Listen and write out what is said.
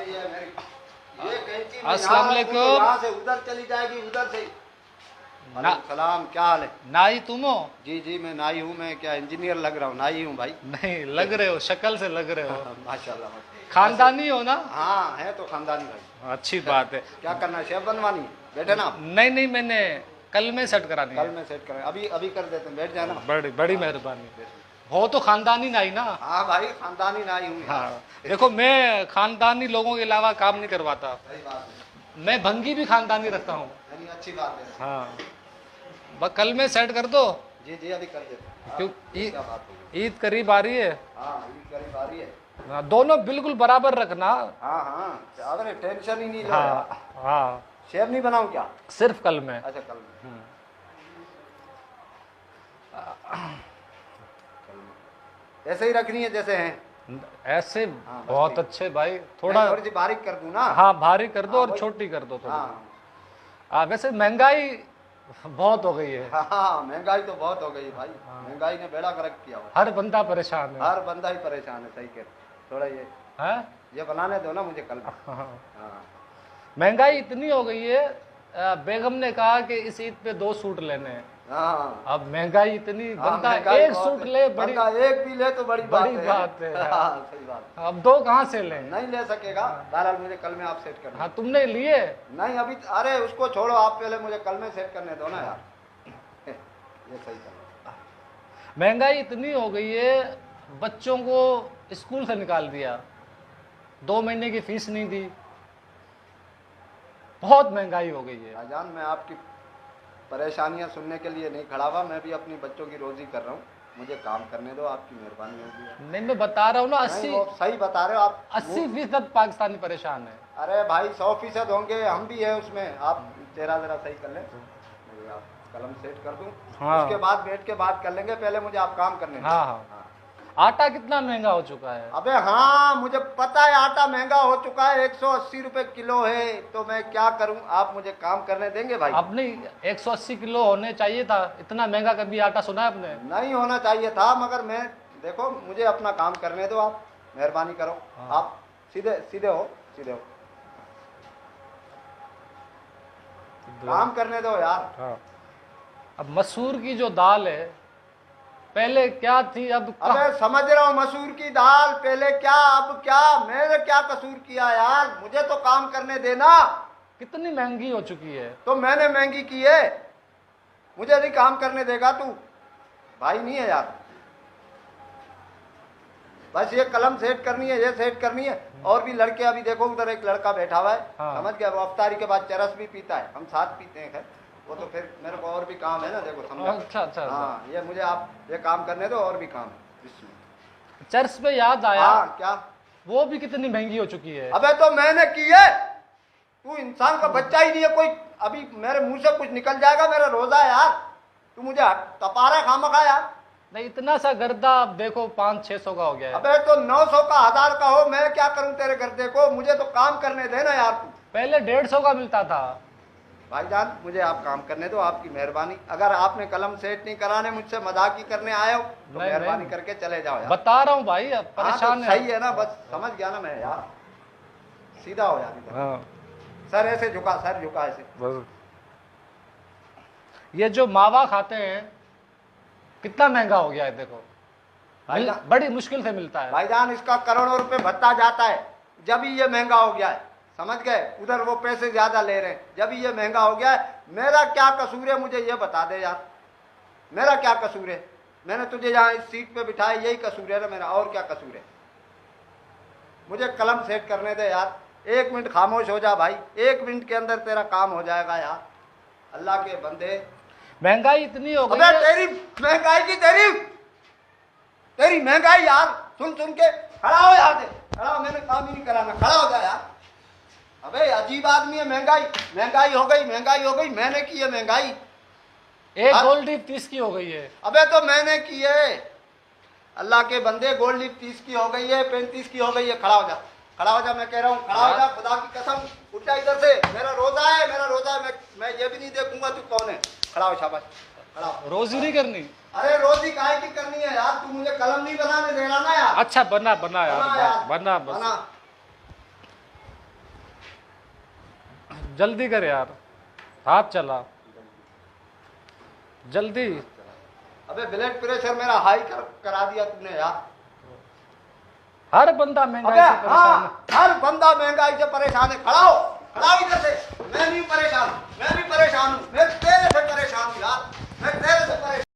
ये मेरी ये कैंची अस्सलाम वालेकुम। यहाँ से उधर चली जाएगी, उधर से। सलाम, क्या हाल है? नाई तुम हो? जी जी मैं नाई हूँ। मैं क्या इंजीनियर लग रहा हूँ? नाई हूँ भाई। नहीं लग रहे हो, शक्ल से लग रहे हो। माशाल्लाह। खानदानी हो ना? हाँ है तो खानदानी भाई। अच्छी बात है। क्या करना है, शेफ बनवानी? बैठे ना आप। नहीं नहीं, मैंने कल में सेट करानी कल है। में सेट करें, अभी अभी कर देते हैं, बैठ जाए ना। बड़ी बड़ी मेहरबानी। हो तो खानदानी नाई ना? हाँ भाई खानदानी नाई हूँ। हाँ देखो, मैं खानदानी लोगों के अलावा काम नहीं करवाता। सही बात है। मैं भंगी भी खानदानी रखता हूँ। नहीं अच्छी बात है। हाँ बस कल में सेट कर दो। जी जी अभी कर देते हैं। क्यों क्या बात होगी? ईद करीब आ रही है। हाँ ईद करीब आ रही है। हाँ, दोनों बिल्कुल बराबर रखना। हाँ हाँ अरे टेंशन ही नहीं लो। हाँ हाँ, शेफ नहीं बनाऊँ क्या? सिर्फ कल में। अच्छा कल में। ऐसे ही रखनी है जैसे हैं? ऐसे हाँ, बहुत अच्छे भाई। थोड़ा थोड़ी सी बारीक कर दूं ना? हाँ भारी कर दो हाँ, और छोटी कर दो थोड़ी। हाँ वैसे महंगाई बहुत हो गई है। हाँ महंगाई तो बहुत हो गई भाई। महंगाई ने बेड़ा गर्क किया हुआ। हर बंदा परेशान है। हर बंदा ही परेशान है। सही कह रहे। थोड़ा है? ये बनाने दो ना मुझे कल। हाँ। हाँ महंगाई इतनी हो गई है, बेगम ने कहा कि इस ईद पे 2 सूट लेने हैं। हाँ अब महंगाई इतनी, हाँ, बंदा महंगाई एक बहुत सूट है। ले बड़ी, बंदा एक भी ले तो बड़ी बड़ी बात बात है। हाँ सही बात है। अब 2 कहाँ से लें? नहीं ले सकेगा। बहरहाल मुझे कल में आप सेट करना। हाँ तुमने लिए? नहीं अभी, अरे उसको छोड़ो, आप पहले मुझे कल में सेट करने दो ना यार। ये सही चल। महंगाई इतनी हो गई है, बच्चों को स्कूल से निकाल दिया, 2 महीने की फीस नहीं दी। बहुत महंगाई हो गई है। भाईजान मैं आपकी परेशानियां सुनने के लिए नहीं खड़ा हुआ, मैं भी अपनी बच्चों की रोजी कर रहा हूँ। मुझे काम करने दो, आपकी मेहरबानी होगी। नहीं मैं बता रहा हूँ ना, 80 वो सही बता रहे हो आप। 80% पाकिस्तानी परेशान है। अरे भाई 100% होंगे, हम भी है उसमें। आप तेरा जरा सही कर लें, आप कलम सेट कर दूं। हाँ। उसके बाद बैठ के बात कर लेंगे, पहले मुझे आप काम करने दो। हाँ हाँ। आटा कितना महंगा हो चुका है? अबे हाँ मुझे पता है, आटा महंगा हो चुका है, 180 रुपए किलो है। तो मैं क्या करूं, आप मुझे काम करने देंगे भाई? अपने 180 किलो होने चाहिए था। इतना महंगा कभी आटा सुना है आपने? नहीं होना चाहिए था, मगर मैं देखो मुझे अपना काम करने दो, आप मेहरबानी करो। हाँ। आप सीधे सीधे हो, सीधे हो, काम करने दो यार। हाँ। अब मसूर की जो दाल है, पहले क्या थी अब अबे समझ रहा हूँ, मसूर की दाल पहले क्या अब क्या? मैंने क्या कसूर किया यार? मुझे तो काम करने देना। कितनी महंगी हो चुकी है। तो मैंने महंगी की है, मुझे नहीं काम करने देगा तू? भाई नहीं है यार। बस ये कलम सेट करनी है, ये सेट करनी है। और भी लड़के, अभी देखो उधर एक लड़का बैठा हुआ है। हाँ। समझ गया? वो अफ्तारी के बाद चरस भी पीता है, हम साथ पीते हैं। खैर वो तो फिर मेरे को और भी काम है ना, देखो समझा। अच्छा अच्छा। हाँ ये मुझे आप ये काम करने दो, और भी काम है इसमें। चर्च पे याद आया, हाँ क्या? वो भी कितनी महंगी हो चुकी है। अबे तो मैंने की है, तू इंसान का बच्चा ही नहीं है कोई। अभी मेरे मुंह से कुछ निकल जाएगा, मेरा रोजा है यार। तू मुझे तपा रहा खामखा यार। नहीं इतना सा गर्दा अब देखो 500-600 का हो गया है। अबे तो 900 का, 1000 का हो, मैं क्या करूं तेरे गर्दे को? मुझे तो काम करने देना यार तू। पहले 150 का मिलता था। भाईजान मुझे आप काम करने दो, आपकी मेहरबानी। अगर आपने कलम सेट नहीं कराने, मुझसे मजाक ही करने आए हो, तो नहीं, मेहरबानी नहीं। करके चले जाओ यार। बता रहा हूँ भाई, अब हाँ, परेशान तो सही है ना, बस समझ गया ना मैं यार। सीधा हो यार इधर। हाँ। सर ऐसे झुका, सर झुका ऐसे। बस। ये जो मावा खाते हैं कितना महंगा हो गया है देखो। बड़ी मुश्किल से मिलता है भाईजान। इसका करोड़ों रुपए भत्ता जाता है, जब ही ये महंगा हो गया है। समझ गए? उधर वो पैसे ज्यादा ले रहे हैं, जब ही ये महंगा हो गया है। मेरा क्या कसूर है, मुझे ये बता दे यार। मेरा क्या कसूर है? मैंने तुझे यहाँ इस सीट पे बिठाया, यही कसूर है ना मेरा, और क्या कसूर है? मुझे कलम सेट करने दे यार। 1 मिनट खामोश हो जा भाई, 1 मिनट के अंदर तेरा काम हो जाएगा यार। अल्लाह के बंदे, महंगाई इतनी हो गई अबे है। तेरी महंगाई की तेरी महंगाई यार। सुन सुन के खड़ा हो यार, खड़ा हो। मैंने काम ही नहीं कराना, खड़ा हो जा यार। अबे अजीब आदमी है। महंगाई महंगाई हो गई, महंगाई हो गई। मैंने की है महंगाई। एक गोल्ड लीफ 30 की हो गई है। अबे तो मैंने की है। अल्लाह के बंदे, गोल्ड लीफ 30 की हो गई है, 35 की हो गई है। खड़ा हो जा, खड़ा हो जा, मैं कह रहा हूँ खड़ा हो जा। खुदा की कसम, उठ जा इधर से। मेरा रोजा है, मेरा रोजा है। मैं ये भी नहीं देखूंगा तू कौन है। खड़ा हो, शाबाश, खड़ा हो। रोजी नहीं करनी? अरे रोजी काहे की करनी है यार? तू मुझे कलम नहीं बनाने दे रहा ना यार। अच्छा बना यार, बना यार, बना बस। बना। जल्दी कर यार, हाथ चला जल्दी। अबे ब्लड प्रेशर मेरा हाई करा दिया तूने यार। हर बंदा महंगाई अबे से परेशान है। हाँ, हर बंदा महंगाई से परेशान है। खड़ा हो इधर से। मैं नहीं परेशान, मैं भी परेशान हूँ। मैं तेरे से परेशान हूँ यार, मैं तेरे से परेशान